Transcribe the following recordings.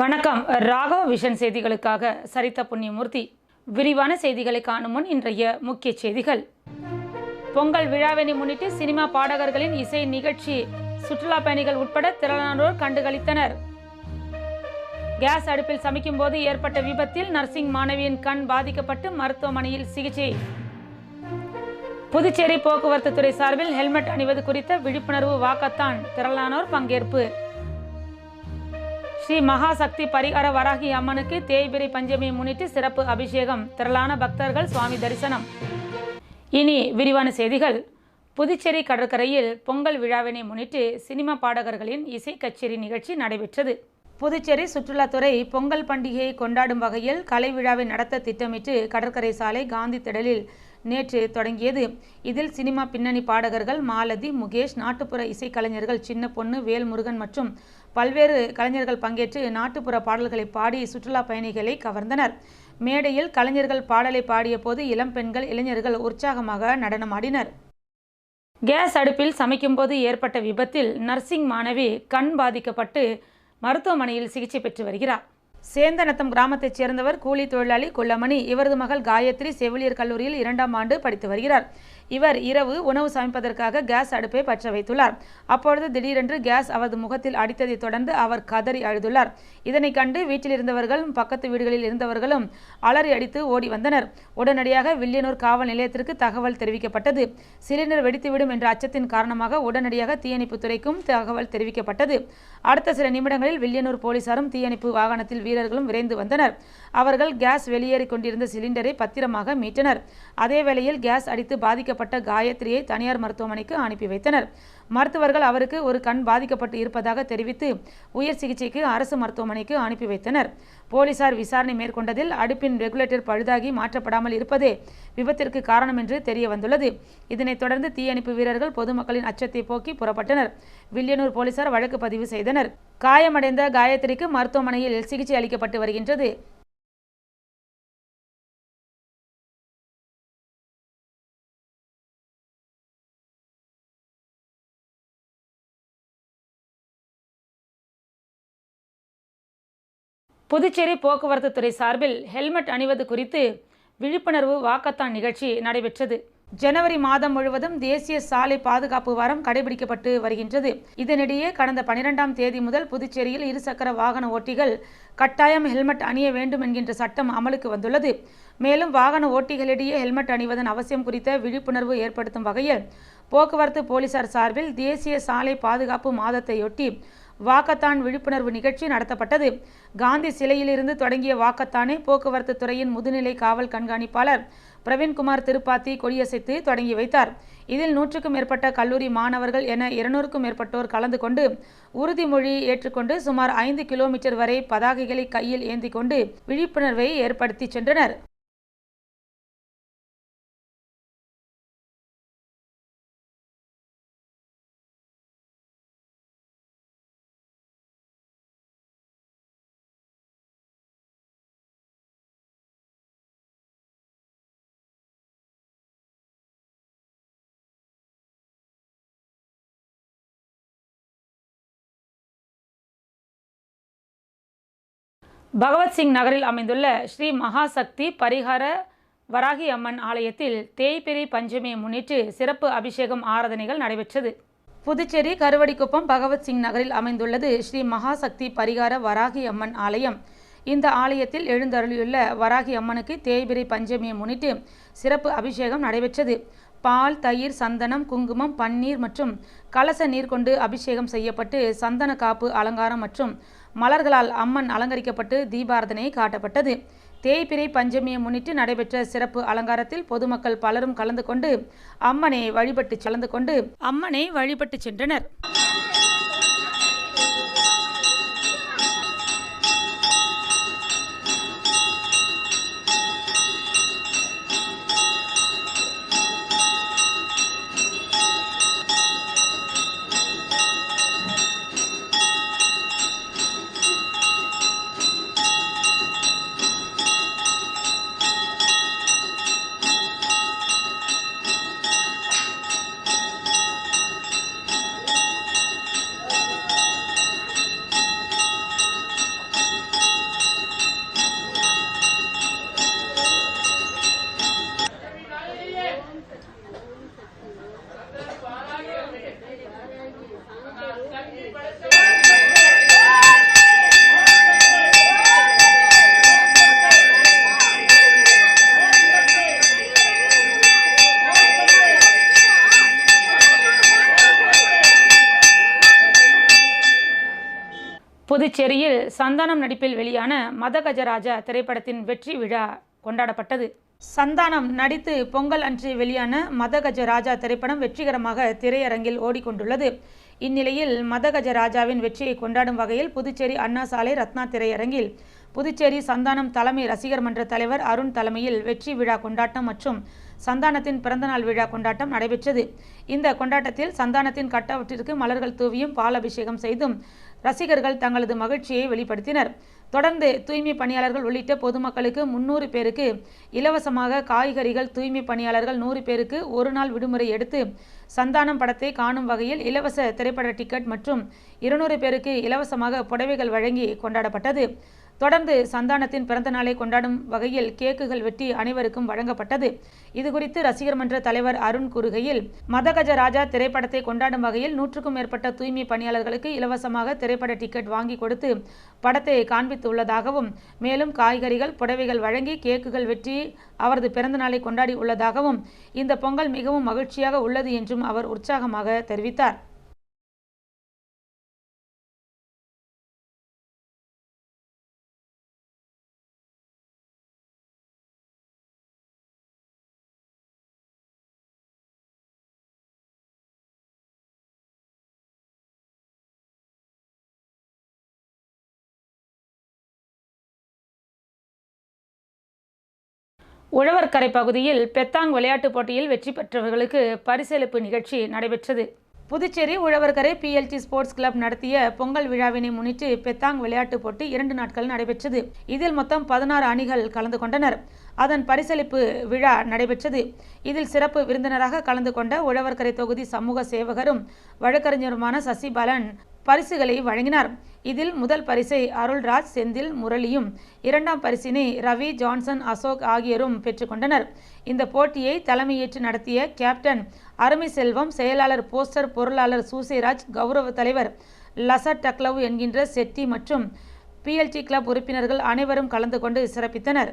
வணக்கம். ராகவ விஷன் செய்திகளுக்காக சரித்த புண்ணியமூர்த்தி. விரிவான செய்திகளை காணும் முன் இன்றைய முக்கிய செய்திகள். பொங்கல் விழாவினை முன்னிட்டு சினிமா பாடகர்களின் இசை நிகழ்ச்சி சுற்றுலா பயணிகள் உட்பட திரளானோர் கண்டுகளித்தனர். கேஸ் அடுப்பில் சமைக்கும் போது ஏற்பட்ட விபத்தில் நர்சிங் மாணவியின் கண் பாதிக்கப்பட்டு மருத்துவமனையில் சிகிச்சை. புதுச்சேரி போக்குவரத்து துறை சார்பில் ஹெல்மெட் அணிவது குறித்த விழிப்புணர்வு வாக்கத்தான், திரளானோர் பங்கேற்பு. ஸ்ரீ மகாசக்தி பரிகார வராகி அம்மனுக்கு தேய்பிறை பஞ்சமியை முன்னிட்டு சிறப்பு அபிஷேகம், திரளான பக்தர்கள் சுவாமி தரிசனம். இனி விரிவான செய்திகள். புதுச்சேரி கடற்கரையில் பொங்கல் விழாவினை முன்னிட்டு சினிமா பாடகர்களின் இசை கச்சேரி நிகழ்ச்சி நடைபெற்றது. புதுச்சேரி சுற்றுலாத்துறை பொங்கல் பண்டிகையை கொண்டாடும் வகையில் கலை விழாவை நடத்த திட்டமிட்டு கடற்கரை சாலை காந்தி திடலில் நேற்று தொடங்கியது. இதில் சினிமா பின்னணி பாடகர்கள் மாலதி, முகேஷ், நாட்டுப்புற இசைக்கலைஞர்கள் சின்ன பொண்ணு, வேல்முருகன் மற்றும் பல்வேறு கலைஞர்கள் பங்கேற்று நாட்டுப்புற பாடல்களை பாடி சுற்றுலா பயணிகளை கவர்ந்தனர். மேடையில் கலைஞர்கள் பாடலை பாடிய போது இளம் பெண்கள், இளைஞர்கள் உற்சாகமாக நடனமாடினர். கேஸ் அடுப்பில் சமைக்கும் போது ஏற்பட்ட விபத்தில் நர்சிங் மாணவி கண் பாதிக்கப்பட்டு மருத்துவமனையில் சிகிச்சை பெற்று வருகிறார். சேந்தநத்தம் கிராமத்தைச் சேர்ந்தவர் கூலி தொழிலாளி கொல்லமணி. இவரது மகள் காயத்ரி செவிலியர் கல்லூரியில் 2ஆம் ஆண்டு படித்து வருகிறார். இவர் இரவு உணவு சமைப்பதற்காக கேஸ் அடுப்பை பற்ற வைத்துள்ளார். அப்பொழுது திடீரென்று கேஸ் அவரது முகத்தில் அடித்ததை தொடர்ந்து அவர் கதறி அழுதுள்ளார். இதனை கண்டு வீட்டில் இருந்தவர்களும் பக்கத்து வீடுகளில் இருந்தவர்களும் அலறி அடித்து ஓடி வந்தனர். உடனடியாக வில்லியனூர் காவல் நிலையத்திற்கு தகவல் தெரிவிக்கப்பட்டது. சிலிண்டர் வெடித்துவிடும் என்ற அச்சத்தின் காரணமாக உடனடியாக தீயணைப்பு துறைக்கும் தகவல் தெரிவிக்கப்பட்டது. அடுத்த சில நிமிடங்களில் வில்லியனூர் போலீசாரும் தீயணைப்பு வாகனத்தில் வீரர்களும் விரைந்து வந்தனர். அவர்கள் கேஸ் வெளியேறி கொண்டிருந்த சிலிண்டரை பத்திரமாக மீட்டனர். அதே வேளையில் கேஸ் அடித்து பாதிக்கப்பட்ட காயத்ரியை தனியார் மருத்துவமனைக்கு அனுப்பி வைத்தனர். மருத்துவர்கள் அவருக்கு ஒரு கண் பாதிக்கப்பட்டு இருப்பதாக தெரிவித்து உயர் சிகிச்சைக்கு அரசு மருத்துவமனைக்கு அனுப்பி வைத்தனர். போலீசார் விசாரணை மேற்கொண்டதில் அடுப்பின் ரெகுலேட்டர் பழுதாகி மாற்றப்படாமல் இருப்பதே விபத்திற்கு காரணம் என்று தெரிய வந்துள்ளது. இதனைத் தொடர்ந்து தீயணைப்பு வீரர்கள் பொதுமக்களின் அச்சத்தை போக்கி புறப்பட்டனர். வில்லியனூர் போலீசார் வழக்கு பதிவு செய்தனர். காயமடைந்த காயத்ரிக்கு மருத்துவமனையில் சிகிச்சை அளிக்கப்பட்டு வருகின்றது. புதுச்சேரி போக்குவரத்து துறை சார்பில் ஹெல்மெட் அணிவது குறித்து விழிப்புணர்வு வாக்கத்தான் நிகழ்ச்சி நடைபெற்றது. ஜனவரி மாதம் முழுவதும் தேசிய சாலை பாதுகாப்பு வாரம் கடைபிடிக்கப்பட்டு வருகின்றது. இதனிடையே கடந்த 12ஆம் தேதி முதல் புதுச்சேரியில் இருசக்கர வாகன ஓட்டிகள் கட்டாயம் ஹெல்மெட் அணிய வேண்டும் என்கின்ற சட்டம் அமலுக்கு வந்துள்ளது. மேலும் வாகன ஓட்டிகளிடையே ஹெல்மெட் அணிவதன் அவசியம் குறித்த விழிப்புணர்வு ஏற்படுத்தும் வகையில் போக்குவரத்து போலீசார் சார்பில் தேசிய சாலை பாதுகாப்பு மாதத்தையொட்டி வாக்கத்தான் விழிப்புணர்வு நிகழ்ச்சி நடத்தப்பட்டது. காந்தி சிலையிலிருந்து தொடங்கிய வாக்கத்தானை போக்குவரத்து துறையின் முதுநிலை காவல் கண்காணிப்பாளர் பிரவீன்குமார் திருப்பாத்தி கொடியசைத்து தொடங்கி வைத்தார். இதில் 100க்கும் மேற்பட்ட கல்லூரி மாணவர்கள் என 200க்கும் மேற்பட்டோர் கலந்து கொண்டு உறுதிமொழி ஏற்றுக்கொண்டு சுமார் 5 கிலோமீட்டர் வரை பதாகைகளை கையில் ஏந்தி கொண்டு விழிப்புணர்வை ஏற்படுத்தி சென்றனர். பகவத்சிங் நகரில் அமைந்துள்ள ஸ்ரீ மகாசக்தி பரிகார வராகி அம்மன் ஆலயத்தில் தேய்பிறை பஞ்சமியை முன்னிட்டு சிறப்பு அபிஷேகம் ஆராதனைகள் நடைபெற்றது. புதுச்சேரி கருவடிக்குப்பம் பகவத்சிங் நகரில் அமைந்துள்ளது ஸ்ரீ மகாசக்தி பரிகார வராகி அம்மன் ஆலயம். இந்த ஆலயத்தில் எழுந்தருளியுள்ள வராகி அம்மனுக்கு தேய்பிறை பஞ்சமியை முன்னிட்டு சிறப்பு அபிஷேகம் நடைபெற்றது. பால், தயிர், சந்தனம், குங்குமம், பன்னீர் மற்றும் கலச நீர் கொண்டு அபிஷேகம் செய்யப்பட்டு சந்தன காப்பு அலங்காரம் மற்றும் மலர்களால் அம்மன் அலங்கரிக்கப்பட்டு தீபாராதனை காட்டப்பட்டது. தேய்பிறை பஞ்சமியை முன்னிட்டு நடைபெற்ற சிறப்பு அலங்காரத்தில் பொதுமக்கள் பலரும் கலந்து கொண்டு அம்மனை வழிபட்டு சென்றனர். புதுச்சேரியில் சந்தானம் நடிப்பில் வெளியான மதகஜராஜா திரைப்படத்தின் வெற்றி விழா கொண்டாடப்பட்டது. சந்தானம் நடித்து பொங்கல் அன்று வெளியான மதகஜராஜா திரைப்படம் வெற்றிகரமாக திரையரங்கில் ஓடிக்கொண்டுள்ளது. இந்நிலையில் மதகஜராஜாவின் வெற்றியை கொண்டாடும் வகையில் புதுச்சேரி அண்ணா சாலை ரத்னா திரையரங்கில் புதுச்சேரி சந்தானம் தலைமை ரசிகர் மன்ற தலைவர் அருண் தலைமையில் வெற்றி விழா கொண்டாட்டம் மற்றும் சந்தானத்தின் பிறந்தநாள் விழா கொண்டாட்டம் நடைபெற்றது. இந்த கொண்டாட்டத்தில் சந்தானத்தின் கட்டவுட்டிற்கு மலர்கள் தூவியும் பால் அபிஷேகம் செய்தும் ரசிகர்கள் தங்களது மகிழ்ச்சியை வெளிப்படுத்தினர். தொடர்ந்து தூய்மை பணியாளர்கள் உள்ளிட்ட பொதுமக்களுக்கு 300 பேருக்கு இலவசமாக காய்கறிகள், தூய்மை பணியாளர்கள் 100 பேருக்கு ஒரு நாள் விடுமுறை எடுத்து சந்தானம் படத்தை காணும் வகையில் இலவச திரைப்பட டிக்கெட் மற்றும் 200 பேருக்கு இலவசமாக புடவைகள் வழங்கி கொண்டாடப்பட்டது. தொடர்ந்து சந்தானத்தின் பிறந்த நாளை கொண்டாடும் வகையில் கேக்குகள் வெட்டி அனைவருக்கும் வழங்கப்பட்டது. இதுகுறித்து ரசிகர் மன்ற தலைவர் அருண் கூறுகையில், மதகஜராஜா திரைப்படத்தை கொண்டாடும் வகையில் 100க்கும் மேற்பட்ட தூய்மை பணியாளர்களுக்கு இலவசமாக திரைப்பட டிக்கெட் வாங்கி கொடுத்து படத்தை காண்பித்துள்ளதாகவும், மேலும் காய்கறிகள், புடவைகள் வழங்கி கேக்குகள் வெட்டி அவரது பிறந்த நாளை கொண்டாடி உள்ளதாகவும், இந்த பொங்கல் மிகவும் மகிழ்ச்சியாக உள்ளது என்றும் அவர் உற்சாகமாக தெரிவித்தார். உழவர்கரை பகுதியில் பெத்தாங் விளையாட்டுப் போட்டியில் வெற்றி பெற்றவர்களுக்கு பரிசளிப்பு நிகழ்ச்சி நடைபெற்றது. Puducherry Uzhavarkarai PLT sports club நடத்திய பொங்கல் விழாவினை முன்னிட்டு பெத்தாங் விளையாட்டுப் போட்டி 2 நாட்கள் நடைபெற்றது. இதில் மொத்தம் 16 அணிகள் கலந்து கொண்டனர். அதன் பரிசளிப்பு விழா நடைபெற்றது. இதில் சிறப்பு விருந்தினராக கலந்து கொண்ட உழவர்கரை தொகுதி சமூக சேவகரும் வழக்கறிஞருமான சசிபாலன் பரிசுகளை வழங்கினார். இதில் முதல் பரிசை அருள்ராஜ், செந்தில், முரளியும், 2ஆம் பரிசினை ரவி, ஜான்சன், அசோக் ஆகியோரும் பெற்றுக்கொண்டனர். இந்த போட்டியை தலைமையேற்று நடத்திய கேப்டன் அருமை செல்வம், செயலாளர் போஸ்டர் பொருளாளர் சூசேராஜ், கௌரவ தலைவர் லசட் டக்லவு என்கின்ற செட்டி மற்றும் PLT கிளப் உறுப்பினர்கள் அனைவரும் கலந்து கொண்டு சிறப்பித்தனர்.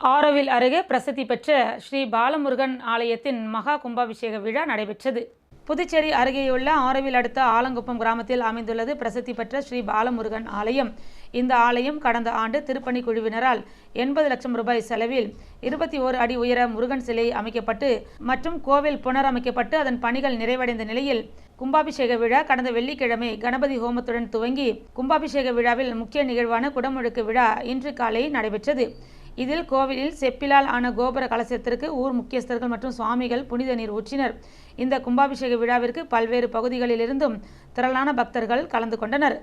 ஆரோவில் அருகே பிரசித்தி பெற்ற ஸ்ரீ பாலமுருகன் ஆலயத்தின் மகா கும்பாபிஷேக விழா நடைபெற்றது. புதுச்சேரி அருகேயுள்ள ஆரோவில் அடுத்த ஆலங்குப்பம் கிராமத்தில் அமைந்துள்ளது பிரசித்தி பெற்ற ஸ்ரீ பாலமுருகன் ஆலயம். இந்த ஆலயம் கடந்த ஆண்டு திருப்பணி குழுவினரால் 80 லட்சம் ரூபாய் செலவில் 21 அடி உயர முருகன் சிலை அமைக்கப்பட்டு மற்றும் கோவில் புனரமைக்கப்பட்டு அதன் பணிகள் நிறைவடைந்த நிலையில் கும்பாபிஷேக விழா கடந்த வெள்ளிக்கிழமை கணபதி ஹோமத்துடன் துவங்கி கும்பாபிஷேக விழாவில் முக்கிய நிகழ்வான குடமுழுக்கு விழா இன்று காலை நடைபெற்றது. இதில் கோவிலில் செப்பிலால் ஆன கோபுர கலசத்திற்கு ஊர் முக்கியஸ்தர்கள் மற்றும் சுவாமிகள் புனித நீர் ஊற்றினர். இந்த கும்பாபிஷேக விழாவிற்கு பல்வேறு பகுதிகளிலிருந்தும் திரளான பக்தர்கள் கலந்து கொண்டனர்.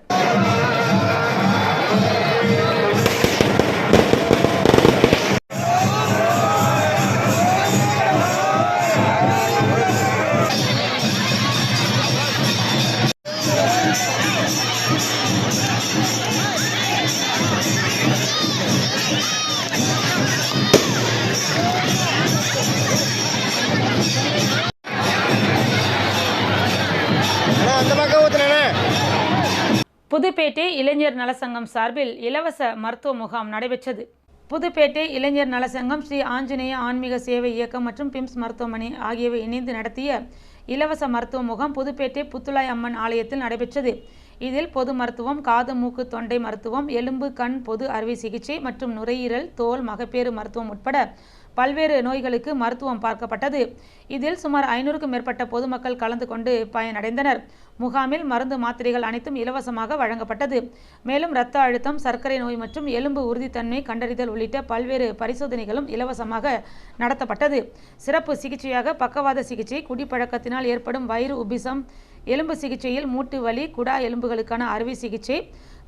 புதுப்பேட்டை இளைஞர் நலசங்கம் சார்பில் இலவச மருத்துவ முகாம் நடைபெற்றது. புதுப்பேட்டை இளைஞர் நலசங்கம், ஸ்ரீ ஆஞ்சநேய ஆன்மீக சேவை இயக்கம் மற்றும் பிம்ஸ் மருத்துவமனை ஆகியவை இணைந்து நடத்திய இலவச மருத்துவ முகாம் புதுப்பேட்டை புத்துளாய் அம்மன் ஆலயத்தில் நடைபெற்றது. இதில் பொது மருத்துவம், காது, மூக்கு, தொண்டை மருத்துவம், எலும்பு, கண், பொது அறுவை சிகிச்சை மற்றும் நுரையீரல், தோல், மகப்பேறு மருத்துவம் உட்பட பல்வேறு நோய்களுக்கு மருத்துவம் பார்க்கப்பட்டது. இதில் சுமார் 500க்கும் மேற்பட்ட பொதுமக்கள் கலந்து கொண்டு பயனடைந்தனர். முகாமில் மருந்து, மாத்திரைகள் அனைத்தும் இலவசமாக வழங்கப்பட்டது. மேலும் இரத்த அழுத்தம், சர்க்கரை நோய் மற்றும் எலும்பு உறுதித்தன்மை கண்டறிதல் உள்ளிட்ட பல்வேறு பரிசோதனைகளும் இலவசமாக நடத்தப்பட்டது. சிறப்பு சிகிச்சையாக பக்கவாத சிகிச்சை, குடிப்பழக்கத்தினால் ஏற்படும் வயிறு உபிசம், எலும்பு சிகிச்சையில் மூட்டு வலி, குடா எலும்புகளுக்கான அறுவை சிகிச்சை,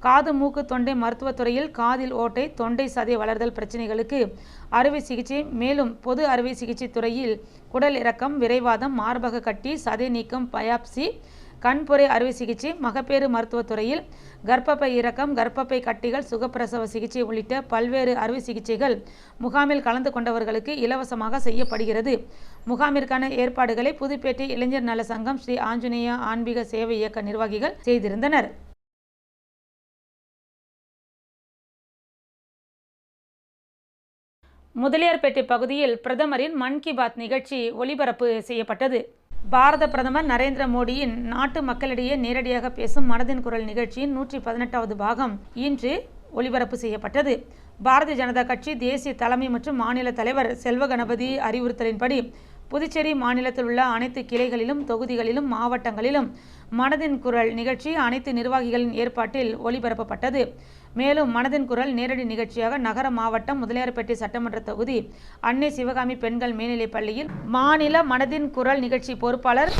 காது, மூக்கு, தொண்டை மருத்துவத்துறையில் காதில் ஓட்டை, தொண்டை சதை வளர்தல் பிரச்சனைகளுக்கு அறுவை சிகிச்சை, மேலும் பொது அறுவை சிகிச்சை துறையில் குடல் இறக்கம், விரைவாதம், மார்பக கட்டி, சதை நீக்கம், பயாப்சி, கண்புரை அறுவை சிகிச்சை, மகப்பேறு மருத்துவத்துறையில் கர்ப்பப்பை இறக்கம், கர்ப்பப்பை கட்டிகள், சுகப்பிரசவ சிகிச்சை உள்ளிட்ட பல்வேறு அறுவை சிகிச்சைகள் முகாமில் கலந்து கொண்டவர்களுக்கு இலவசமாக செய்யப்படுகிறது. முகாமிற்கான ஏற்பாடுகளை புதுப்பேட்டை இளைஞர் நல சங்கம், ஸ்ரீ ஆஞ்சநேயா ஆன்மீக சேவை இயக்க நிர்வாகிகள் செய்திருந்தனர். முதலியார்பேட்டை பகுதியில் பிரதமரின் மன் கி பாத் நிகழ்ச்சி ஒளிபரப்பு செய்யப்பட்டது. பாரத பிரதமர் நரேந்திர மோடியின் நாட்டு மக்களிடையே நேரடியாக பேசும் மனதின் குரல் நிகழ்ச்சியின் 118வது பாகம் இன்று ஒளிபரப்பு செய்யப்பட்டது. பாரதிய ஜனதா கட்சி தேசிய தலைமை மற்றும் மாநில தலைவர் செல்வ கணபதி அறிவுறுத்தலின்படி புதுச்சேரி மாநிலத்தில் உள்ள அனைத்து கிளைகளிலும், தொகுதிகளிலும், மாவட்டங்களிலும் மனதின் குரல் நிகழ்ச்சி அனைத்து நிர்வாகிகளின் ஏற்பாட்டில் ஒளிபரப்பப்பட்டது. மேலும் மனதின் குரல் நேரடி நிகழ்ச்சியாக நகர மாவட்டம் முதலியார்பேட்டை சட்டமன்ற தொகுதி அன்னை சிவகாமி பெண்கள் மேல்நிலைப் பள்ளியில் மாநில மனதின் குரல் நிகழ்ச்சி பொறுப்பாளர்,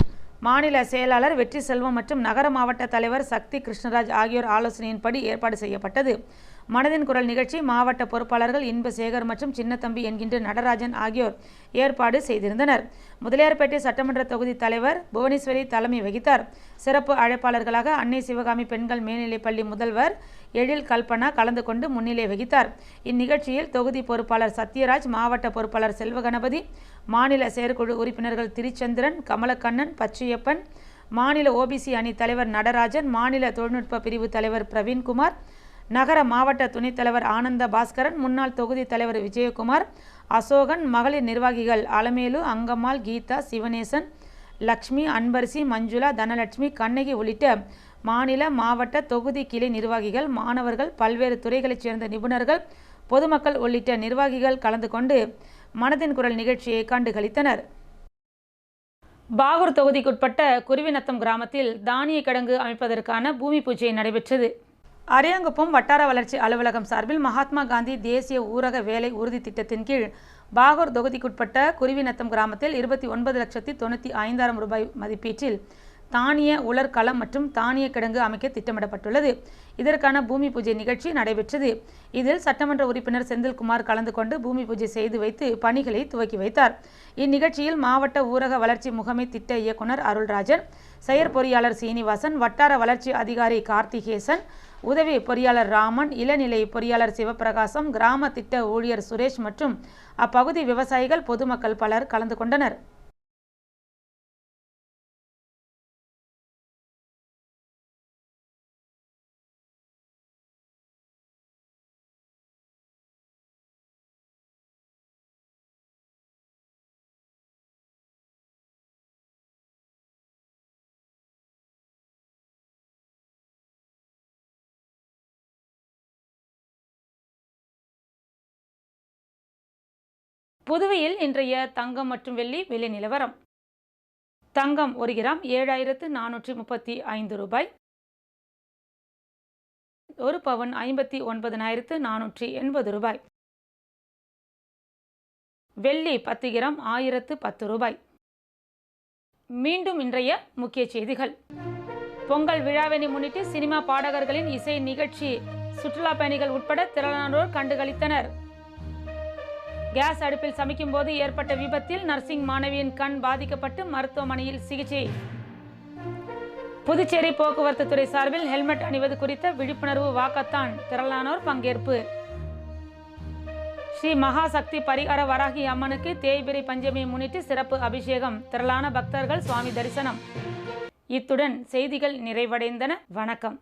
மாநில செயலாளர் வெற்றி செல்வம் மற்றும் நகர மாவட்ட தலைவர் சக்தி கிருஷ்ணராஜ் ஆகியோர் ஆலோசனையின்படி ஏற்பாடு செய்யப்பட்டது. மனதின் குரல் நிகழ்ச்சி மாவட்ட பொறுப்பாளர்கள் இன்பசேகர் மற்றும் சின்னத்தம்பி என்கின்ற நடராஜன் ஆகியோர் ஏற்பாடு செய்திருந்தனர். முதலியார்பேட்டை சட்டமன்ற தொகுதி தலைவர் புவனேஸ்வரி தலைமை வகித்தார். சிறப்பு அழைப்பாளர்களாக அன்னை சிவகாமி பெண்கள் மேல்நிலைப் பள்ளி முதல்வர் எழில் கல்பனா கலந்து கொண்டு முன்னிலை வகித்தார். இந்நிகழ்ச்சியில் தொகுதி பொறுப்பாளர் சத்யராஜ், மாவட்ட பொறுப்பாளர் செல்வகணபதி, மாநில செயற்குழு உறுப்பினர்கள் திருச்சந்திரன், கமலக்கண்ணன், பச்சையப்பன், மாநில ஓபிசி அணி தலைவர் நடராஜன், மாநில தொழில்நுட்ப பிரிவு தலைவர் பிரவீன்குமார், நகர மாவட்ட துணைத் தலைவர் ஆனந்த பாஸ்கரன், முன்னாள் தொகுதி தலைவர் விஜயகுமார், அசோகன், மகளிர் நிர்வாகிகள் அலமேலு, அங்கம்மாள், கீதா, சிவனேசன், லக்ஷ்மி, அன்பரசி, மஞ்சுளா, தனலட்சுமி, கண்ணகி உள்ளிட்ட மாநில, மாவட்ட, தொகுதி கிளை நிர்வாகிகள், மாணவர்கள், பல்வேறு துறைகளைச் சேர்ந்த நிபுணர்கள், பொதுமக்கள் உள்ளிட்ட நிர்வாகிகள் கலந்து கொண்டு மனதின் குரல் நிகழ்ச்சியை கண்டுகளித்தனர். பாகூர் தொகுதிக்குட்பட்ட குருவிநத்தம் கிராமத்தில் தானிய கிடங்கு அமைப்பதற்கான பூமி பூஜை நடைபெற்றது. அரியாங்குப்பம் வட்டார வளர்ச்சி அலுவலகம் சார்பில் மகாத்மா காந்தி தேசிய ஊரக வேலை உறுதி திட்டத்தின் கீழ் பாகூர் தொகுதிக்குட்பட்ட குருவிநத்தம் கிராமத்தில் 29,95,000 ரூபாய் மதிப்பீட்டில் தானிய உலர்களம் மற்றும் தானிய கிடங்கு அமைக்க திட்டமிடப்பட்டுள்ளது. இதற்கான பூமி பூஜை நிகழ்ச்சி நடைபெற்றது. இதில் சட்டமன்ற உறுப்பினர் செந்தில்குமார் கலந்து கொண்டு பூமி பூஜை செய்து வைத்து பணிகளை துவக்கி வைத்தார். இந்நிகழ்ச்சியில் மாவட்ட ஊரக வளர்ச்சி முகமை திட்ட இயக்குனர் அருள்ராஜன், செயற்பொறியாளர் சீனிவாசன், வட்டார வளர்ச்சி அதிகாரி கார்த்திகேசன், உதவி பொறியாளர் ராமன், இளநிலை பொறியாளர் சிவபிரகாசம், கிராம திட்ட ஊழியர் சுரேஷ் மற்றும் அப்பகுதி விவசாயிகள், பொதுமக்கள் பலர் கலந்து கொண்டனர். புதுவையில் இன்றைய தங்கம் மற்றும் வெள்ளி விலை நிலவரம். தங்கம் 1 கிராம் 7,435 ரூபாய். 1 பவுன் 59,480 ரூபாய். வெள்ளி 10 கிராம் 1,010 ரூபாய். மீண்டும் இன்றைய முக்கிய செய்திகள். பொங்கல் விழாவினை முன்னிட்டு சினிமா பாடகர்களின் இசை நிகழ்ச்சி சுற்றுலா பயணிகள் உட்பட திரளானோர் கண்டுகளித்தனர். கேஸ் அடுப்பில் சமைக்கும் போது ஏற்பட்ட விபத்தில் நர்சிங் மாணவியின் கண் பாதிக்கப்பட்டு மருத்துவமனையில் சிகிச்சை. புதுச்சேரி போக்குவரத்து துறை சார்பில் ஹெல்மெட் அணிவது குறித்த விழிப்புணர்வு வாக்கத்தான், திரளானோர் பங்கேற்பு. ஸ்ரீ மகாசக்தி பரிகார வராகி அம்மனுக்கு தேய்பிறை பஞ்சமியை முன்னிட்டு சிறப்பு அபிஷேகம், திரளான பக்தர்கள் சுவாமி தரிசனம். இத்துடன் செய்திகள் நிறைவடைந்தன. வணக்கம்.